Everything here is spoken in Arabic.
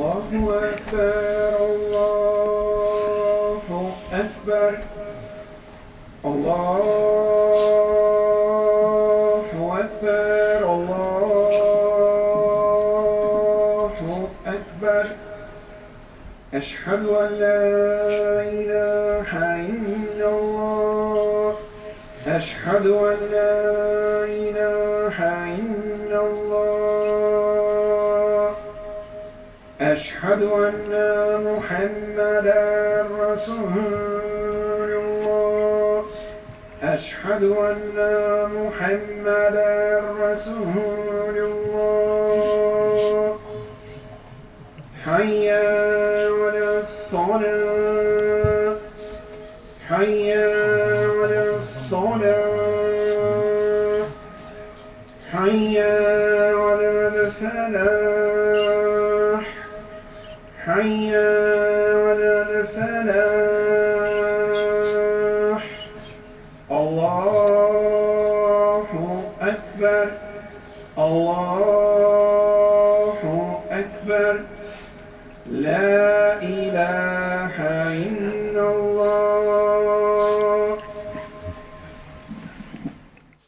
الله أكبر الله أكبر الله أكبر الله أكبر أشهد أن لا إله إلا الله أشهد أن لا إله إلا الله أشهد أن محمدا رسول الله أشهد أن محمدا رسول الله حي على الصلاة حي على الصلاة حي على الفلاح حي على الفلاح الله أكبر الله أكبر لا إله